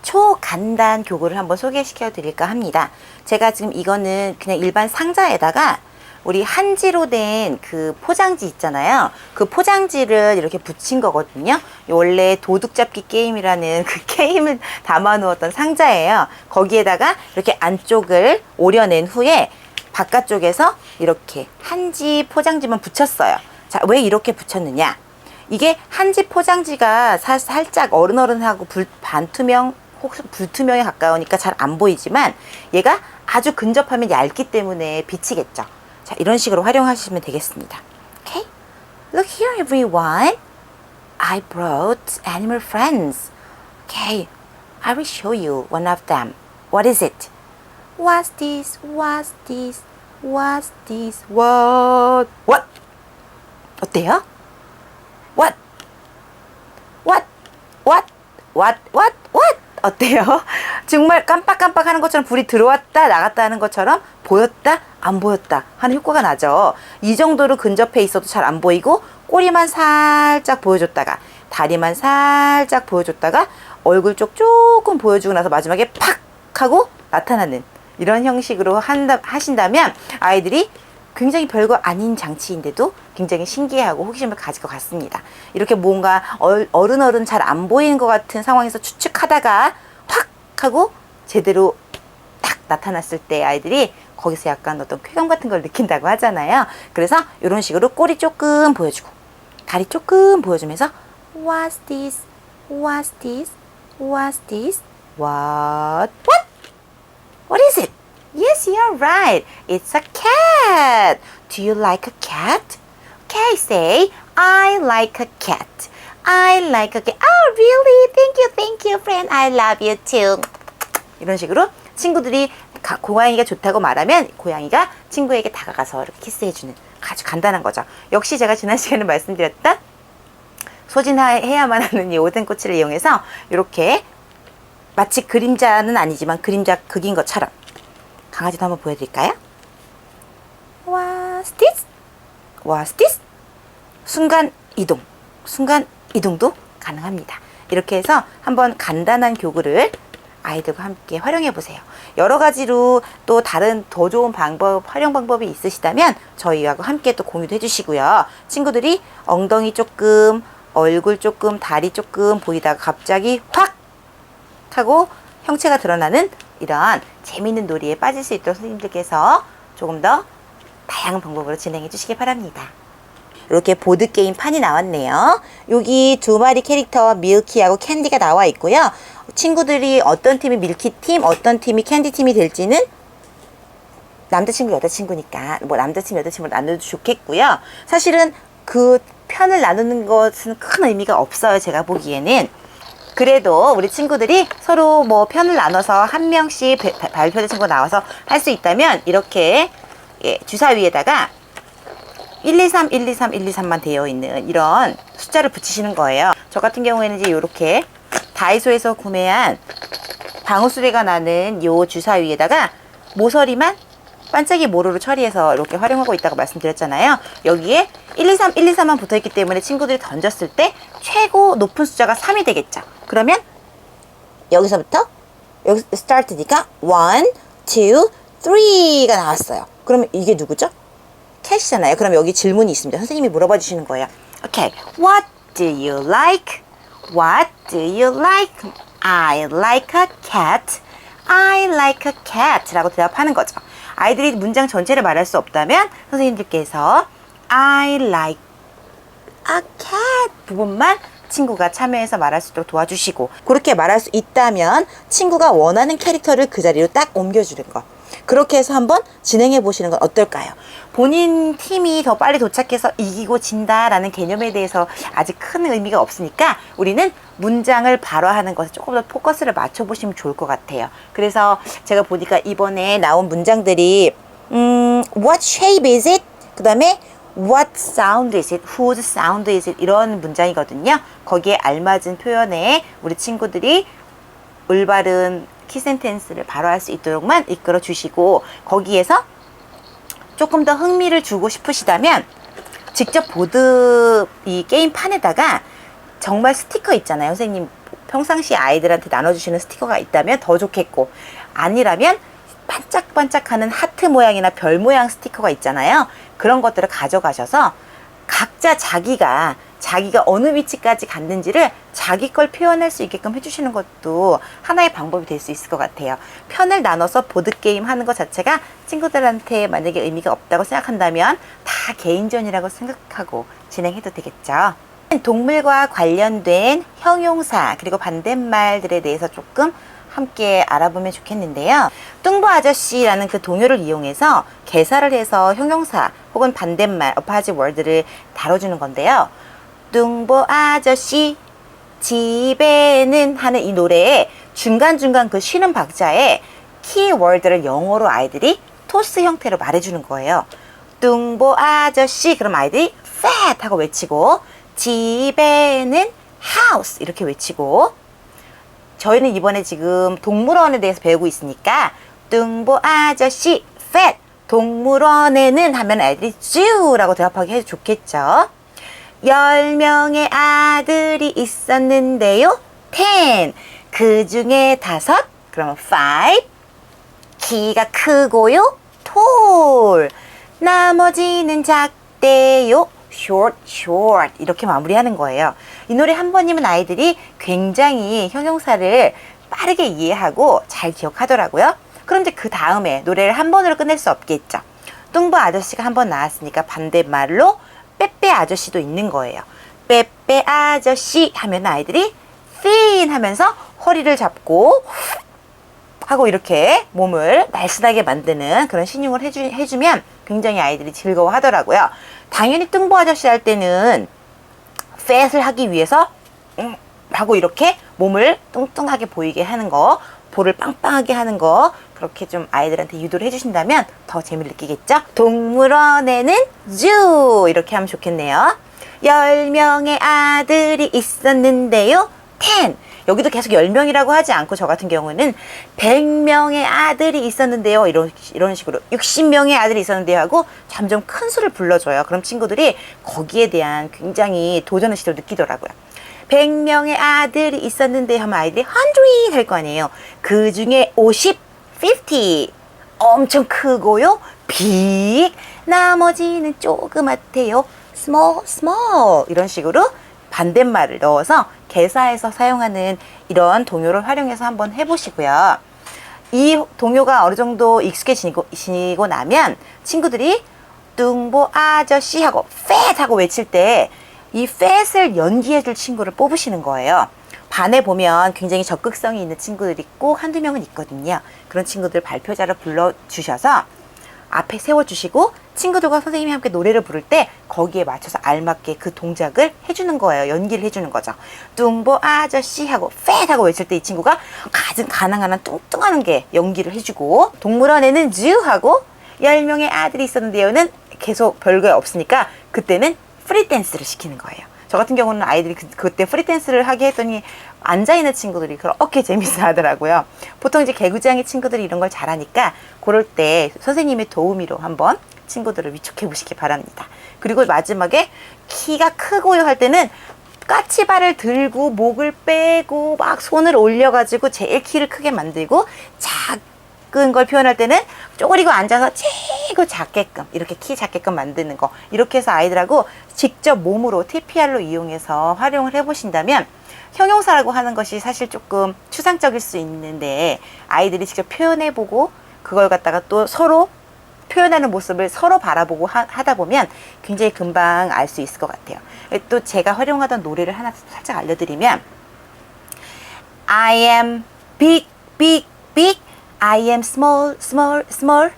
초간단 교구를 한번 소개시켜 드릴까 합니다. 제가 지금 이거는 그냥 일반 상자에다가 우리 한지로 된 그 포장지 있잖아요. 그 포장지를 이렇게 붙인 거거든요. 원래 도둑잡기 게임이라는 그 게임을 담아 놓았던 상자예요. 거기에다가 이렇게 안쪽을 오려낸 후에 바깥쪽에서 이렇게 한지 포장지만 붙였어요. 자, 왜 이렇게 붙였느냐? 이게 한지 포장지가 살짝 어른어른하고 반투명 혹시 불투명에 가까우니까 잘 안 보이지만 얘가 아주 근접하면 얇기 때문에 비치겠죠. 자, 이런 식으로 활용하시면 되겠습니다. Okay? Look here everyone. I brought animal friends. Okay, I will show you one of them. What is it? What's this? What's this? What's this? What? What? 어때요? What? What? What? What? What? What? 어때요? 정말 깜빡깜빡 하는 것처럼 불이 들어왔다 나갔다 하는 것처럼 보였다 안 보였다 하는 효과가 나죠. 이 정도로 근접해 있어도 잘 안 보이고 꼬리만 살짝 보여줬다가 다리만 살짝 보여줬다가 얼굴 쪽 조금 보여주고 나서 마지막에 팍 하고 나타나는 이런 형식으로 하신다면 아이들이 굉장히 별거 아닌 장치인데도 굉장히 신기해하고 호기심을 가질 것 같습니다. 이렇게 뭔가 어른 잘 안 보이는 것 같은 상황에서 추측하다가 확 하고 제대로 딱 나타났을 때 아이들이 거기서 약간 어떤 쾌감 같은 걸 느낀다고 하잖아요. 그래서 이런 식으로 꼬리 조금 보여주고 다리 조금 보여주면서 What's this? What's this? What's this? What? What? What is it? Yes, you're right. It's a cat. Do you like a cat? Okay, say, I like a cat. I like a cat. Oh, really? Thank you, friend. I love you too. 이런 식으로 친구들이 고양이가 좋다고 말하면 고양이가 친구에게 다가가서 이렇게 키스해주는 아주 간단한 거죠. 역시 제가 지난 시간에 말씀드렸던 소진해야만 하는 이 오뎅꼬치를 이용해서 이렇게 마치 그림자는 아니지만 그림자 극인 것처럼 강아지도 한번 보여드릴까요? What's this? What's this? 순간 이동도 가능합니다. 이렇게 해서 한번 간단한 교구를 아이들과 함께 활용해 보세요. 여러 가지로 또 다른 더 좋은 활용 방법이 있으시다면 저희하고 함께 또 공유도 해주시고요. 친구들이 엉덩이 조금, 얼굴 조금, 다리 조금 보이다가 갑자기 확 하고 형체가 드러나는 이런 재미있는 놀이에 빠질 수 있도록 선생님들께서 조금 더 다양한 방법으로 진행해 주시기 바랍니다. 이렇게 보드게임 판이 나왔네요. 여기 두 마리 캐릭터 밀키하고 캔디가 나와 있고요. 친구들이 어떤 팀이 밀키팀, 어떤 팀이 캔디팀이 될지는 남자친구, 여자친구니까 뭐 남자친구, 여자친구 나눠도 좋겠고요. 사실은 그 편을 나누는 것은 큰 의미가 없어요. 제가 보기에는. 그래도 우리 친구들이 서로 뭐 편을 나눠서 한 명씩 발표자 친구가 나와서 할 수 있다면 이렇게 주사 위에다가 123, 123, 123만 되어 있는 이런 숫자를 붙이시는 거예요. 저 같은 경우에는 이제 이렇게 다이소에서 구매한 방울소리가 나는 요 주사 위에다가 모서리만 반짝이 모루로 처리해서 이렇게 활용하고 있다고 말씀드렸잖아요. 여기에 123, 123만 붙어있기 때문에 친구들이 던졌을 때 최고 높은 숫자가 3이 되겠죠. 그러면 여기서부터 여기 start니까 1, 2, 3가 나왔어요. 그러면 이게 누구죠? 캣이잖아요. 그럼 여기 질문이 있습니다. 선생님이 물어봐 주시는 거예요. Okay, what do you like? What do you like? I like a cat. I like a cat 라고 대답하는 거죠. 아이들이 문장 전체를 말할 수 없다면 선생님들께서 I like a cat 부분만 친구가 참여해서 말할 수 있도록 도와주시고 그렇게 말할 수 있다면 친구가 원하는 캐릭터를 그 자리로 딱 옮겨주는 거. 그렇게 해서 한번 진행해 보시는 건 어떨까요? 본인 팀이 더 빨리 도착해서 이기고 진다라는 개념에 대해서 아직 큰 의미가 없으니까 우리는 문장을 발화하는 것에 조금 더 포커스를 맞춰보시면 좋을 것 같아요. 그래서 제가 보니까 이번에 나온 문장들이 What shape is it? 그 다음에 What sound is it? Whose sound is it? 이런 문장이거든요. 거기에 알맞은 표현에 우리 친구들이 올바른 키센텐스를 발화할 수 있도록만 이끌어 주시고 거기에서 조금 더 흥미를 주고 싶으시다면 직접 보드 이 게임판에다가 정말 스티커 있잖아요. 선생님 평상시 아이들한테 나눠주시는 스티커가 있다면 더 좋겠고, 아니라면 반짝반짝하는 하트 모양이나 별 모양 스티커가 있잖아요. 그런 것들을 가져가셔서 각자 자기가 어느 위치까지 갔는지를 자기 걸 표현할 수 있게끔 해주시는 것도 하나의 방법이 될 수 있을 것 같아요. 편을 나눠서 보드게임 하는 것 자체가 친구들한테 만약에 의미가 없다고 생각한다면 다 개인전이라고 생각하고 진행해도 되겠죠. 동물과 관련된 형용사 그리고 반대말들에 대해서 조금 함께 알아보면 좋겠는데요. 뚱보 아저씨라는 그 동요를 이용해서 개사를 해서 형용사 혹은 반대말, 어파지 월드를 다뤄주는 건데요. 뚱보 아저씨 집에는 하는 이 노래에 중간중간 그 쉬는 박자에 키워드를 영어로 아이들이 토스 형태로 말해주는 거예요. 뚱보 아저씨, 그럼 아이들이 fat 하고 외치고, 집에는 house 이렇게 외치고, 저희는 이번에 지금 동물원에 대해서 배우고 있으니까 뚱보 아저씨 fat 동물원에는 하면 아이들이 zoo라고 대답하기 해도 좋겠죠. 10명의 아들이 있었는데요. 10. 그 중에 5. 그러면 5. 키가 크고요. tall. 나머지는 작대요. short. 이렇게 마무리하는 거예요. 이 노래 한 번이면 아이들이 굉장히 형용사를 빠르게 이해하고 잘 기억하더라고요. 그런데 그 다음에 노래를 한 번으로 끝낼 수 없겠죠. 뚱보 아저씨가 한 번 나왔으니까 반대말로 빼빼 아저씨도 있는 거예요. 빼빼 아저씨 하면 아이들이 thin 하면서 허리를 잡고 하고 이렇게 몸을 날씬하게 만드는 그런 신용을 해주면 굉장히 아이들이 즐거워하더라고요. 당연히 뚱보 아저씨 할 때는 fat을 하기 위해서 하고 이렇게 몸을 뚱뚱하게 보이게 하는 거, 볼을 빵빵하게 하는 거, 그렇게 좀 아이들한테 유도를 해주신다면 더 재미를 느끼겠죠? 동물원에는 zoo 이렇게 하면 좋겠네요. 10명의 아들이 있었는데요. 10. 여기도 계속 10명이라고 하지 않고 저 같은 경우는 100명의 아들이 있었는데요. 이런 식으로 60명의 아들이 있었는데요 하고 점점 큰 수를 불러줘요. 그럼 친구들이 거기에 대한 굉장히 도전의식을 느끼더라고요. 100명의 아들이 있었는데 하면 아이들이 100 할 거 아니에요. 그 중에 50, 50 엄청 크고요. big 나머지는 조그맣대요. small 이런 식으로 반대말을 넣어서 개사에서 사용하는 이런 동요를 활용해서 한번 해보시고요. 이 동요가 어느 정도 익숙해지고 나면 친구들이 뚱보 아저씨 하고 fat 하고 외칠 때 이 fat을 연기해줄 친구를 뽑으시는 거예요. 반에 보면 굉장히 적극성이 있는 친구들이 있고 한두 명은 있거든요. 그런 친구들 발표자를 불러주셔서 앞에 세워주시고 친구들과 선생님이 함께 노래를 부를 때 거기에 맞춰서 알맞게 그 동작을 해주는 거예요. 연기를 해주는 거죠. 뚱보 아저씨 하고 fat 하고 외칠 때 이 친구가 가능한 한 뚱뚱한 게 연기를 해주고, 동물원에는 zoo 하고 10명의 아들이 있었는데요는 계속 별거 없으니까 그때는 프리댄스를 시키는 거예요. 저 같은 경우는 아이들이 그때 프리댄스를 하게 했더니 앉아있는 친구들이 그렇게 재밌어 하더라고요. 보통 이제 개구장이 친구들이 이런 걸 잘하니까 그럴 때 선생님의 도우미로 한번 친구들을 위촉해 보시기 바랍니다. 그리고 마지막에 키가 크고요 할 때는 까치발을 들고 목을 빼고 막 손을 올려가지고 제일 키를 크게 만들고, 작은 걸 표현할 때는 쪼그리고 앉아서 최고 작게끔 이렇게 키 작게끔 만드는 거, 이렇게 해서 아이들하고 직접 몸으로 TPR로 이용해서 활용을 해보신다면 형용사라고 하는 것이 사실 조금 추상적일 수 있는데 아이들이 직접 표현해보고 그걸 갖다가 또 서로 표현하는 모습을 서로 바라보고 하다 보면 굉장히 금방 알 수 있을 것 같아요. 또 제가 활용하던 노래를 하나 살짝 알려드리면, I am big, big, big. I am small, small, small.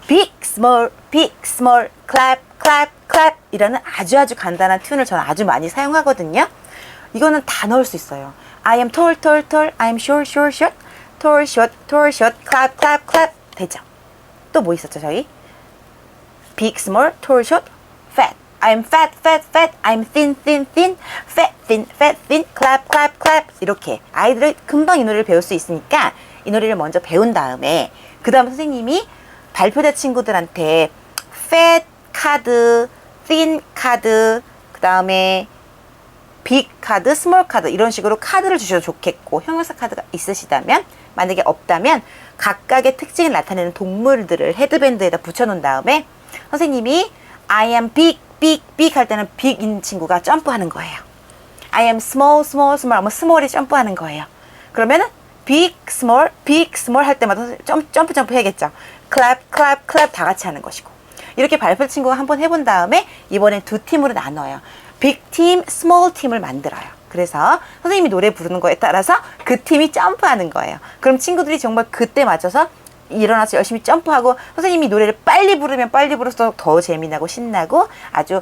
Big, small, big, small. Clap, clap, clap. 이라는 아주 간단한 튠을 저는 아주 많이 사용하거든요. 이거는 다 넣을 수 있어요. I am tall, tall, tall. I am short, short, short. Tall, short, tall, short. Clap, clap, clap. 되죠? 또 뭐 있었죠, 저희? Big, small, tall, short, fat. I'm fat, fat, fat. I'm thin, thin, thin. Fat, thin, fat, thin. Clap, clap, clap. 이렇게 아이들을 금방 이 노래를 배울 수 있으니까 이 노래를 먼저 배운 다음에 그 다음 선생님이 발표자 친구들한테 fat 카드, thin 카드, 그 다음에 빅 카드, 스몰 카드 이런 식으로 카드를 주셔도 좋겠고 형용사 카드가 있으시다면 만약에 없다면 각각의 특징을 나타내는 동물들을 헤드밴드에다 붙여놓은 다음에 선생님이 I am big, big, big 할 때는 big인 친구가 점프하는 거예요. I am small, small, small 하면 small이 점프하는 거예요. 그러면은 big, small 할 때마다 점프 해야겠죠. clap, clap, clap 다 같이 하는 것이고 이렇게 발표 친구가 한번 해본 다음에 이번엔 두 팀으로 나눠요. big team, small team을 만들어요. 그래서 선생님이 노래 부르는 거에 따라서 그 팀이 점프하는 거예요. 그럼 친구들이 정말 그때 맞춰서 일어나서 열심히 점프하고 선생님이 노래를 빨리 부르면 빨리 부를수록 더 재미나고 신나고 아주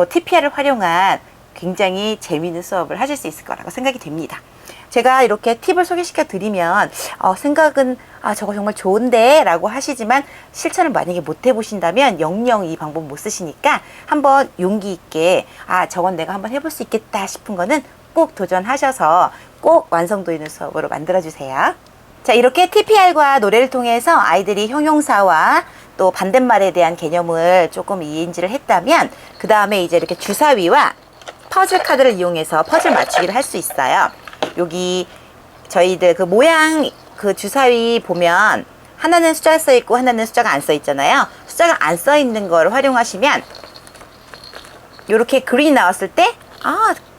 TPR을 활용한 굉장히 재미있는 수업을 하실 수 있을 거라고 생각이 됩니다. 제가 이렇게 팁을 소개시켜 드리면 생각은 저거 정말 좋은데 라고 하시지만 실천을 만약에 못 해보신다면 영영 이 방법 못 쓰시니까 한번 용기 있게 저건 내가 한번 해볼 수 있겠다 싶은 거는 꼭 도전하셔서 꼭 완성도 있는 수업으로 만들어 주세요. 자, 이렇게 TPR과 노래를 통해서 아이들이 형용사와 또 반대말에 대한 개념을 조금 이해인지를 했다면 그 다음에 이제 이렇게 주사위와 퍼즐 카드를 이용해서 퍼즐 맞추기를 할 수 있어요. 여기 저희들 그 모양 그 주사위 보면 하나는 숫자가 써 있고 하나는 숫자가 안 써 있잖아요. 숫자가 안 써 있는 걸 활용하시면 이렇게 그린이 나왔을 때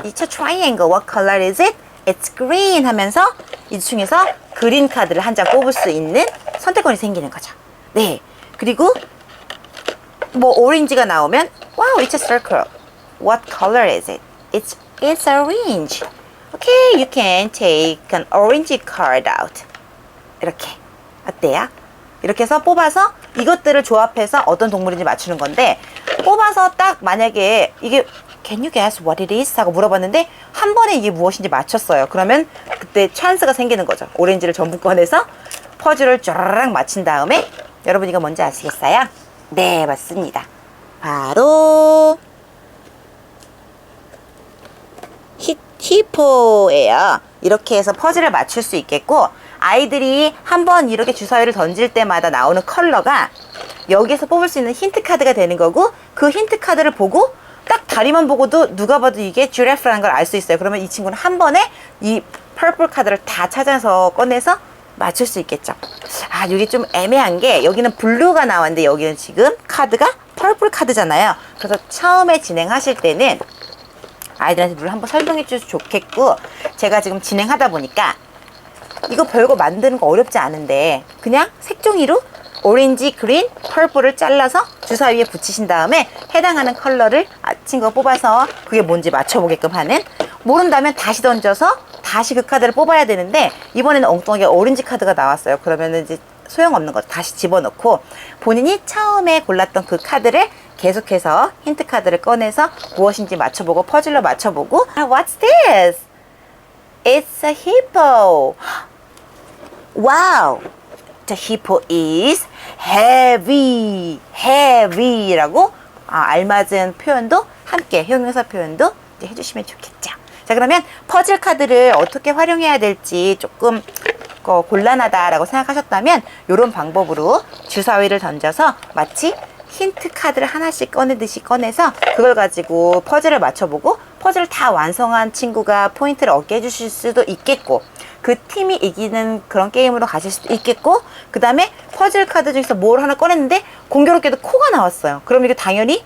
it's a triangle. What color is it? It's green 하면서 이 중에서 그린 카드를 한 장 뽑을 수 있는 선택권이 생기는 거죠. 네. 그리고 뭐 오렌지가 나오면 wow, it's a circle. What color is it? It's orange. Okay, you can take an orange card out. 이렇게. 어때요? 이렇게 해서 뽑아서 이것들을 조합해서 어떤 동물인지 맞추는 건데 뽑아서 딱 만약에 이게 Can you guess what it is? 하고 물어봤는데 한 번에 이게 무엇인지 맞췄어요. 그러면 그때 찬스가 생기는 거죠. 오렌지를 전부 꺼내서 퍼즐을 쫘라락 맞힌 다음에 여러분 이거 뭔지 아시겠어요? 네, 맞습니다. 바로 히포예요. 이렇게 해서 퍼즐을 맞출 수 있겠고 아이들이 한번 이렇게 주사위를 던질 때마다 나오는 컬러가 여기에서 뽑을 수 있는 힌트 카드가 되는 거고 그 힌트 카드를 보고 딱 다리만 보고도 누가 봐도 이게 쥐라프라는 걸 알 수 있어요. 그러면 이 친구는 한 번에 이 퍼플 카드를 다 찾아서 꺼내서 맞출 수 있겠죠. 이게 좀 애매한 게 여기는 블루가 나왔는데 여기는 지금 카드가 퍼플 카드잖아요. 그래서 처음에 진행하실 때는 아이들한테 룰을 한번 설명해 주셔도 좋겠고 제가 지금 진행하다 보니까 이거 별거 만드는 거 어렵지 않은데 그냥 색종이로 오렌지, 그린, 퍼플을 잘라서 주사위에 붙이신 다음에 해당하는 컬러를 친구가 뽑아서 그게 뭔지 맞춰보게끔 하는 모른다면 다시 던져서 다시 그 카드를 뽑아야 되는데 이번에는 엉뚱하게 오렌지 카드가 나왔어요. 그러면은 이제 소용없는 거죠. 다시 집어넣고 본인이 처음에 골랐던 그 카드를 계속해서 힌트 카드를 꺼내서 무엇인지 맞춰보고 퍼즐로 맞춰보고 What's this? It's a hippo. Wow! The hippo is heavy. heavy라고 알맞은 표현도 함께 형용사 표현도 이제 해주시면 좋겠죠. 자, 그러면 퍼즐 카드를 어떻게 활용해야 될지 조금 곤란하다라고 생각하셨다면 이런 방법으로 주사위를 던져서 마치 힌트 카드를 하나씩 꺼내듯이 꺼내서 그걸 가지고 퍼즐을 맞춰보고 퍼즐을 다 완성한 친구가 포인트를 얻게 해주실 수도 있겠고 그 팀이 이기는 그런 게임으로 가실 수도 있겠고 그 다음에 퍼즐 카드 중에서 뭘 하나 꺼냈는데 공교롭게도 코가 나왔어요. 그럼 이거 당연히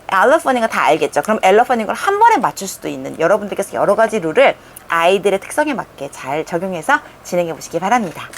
엘러펀인 거 다 알겠죠. 그럼 엘러펀인 걸 한 번에 맞출 수도 있는 여러분들께서 여러 가지 룰을 아이들의 특성에 맞게 잘 적용해서 진행해 보시기 바랍니다.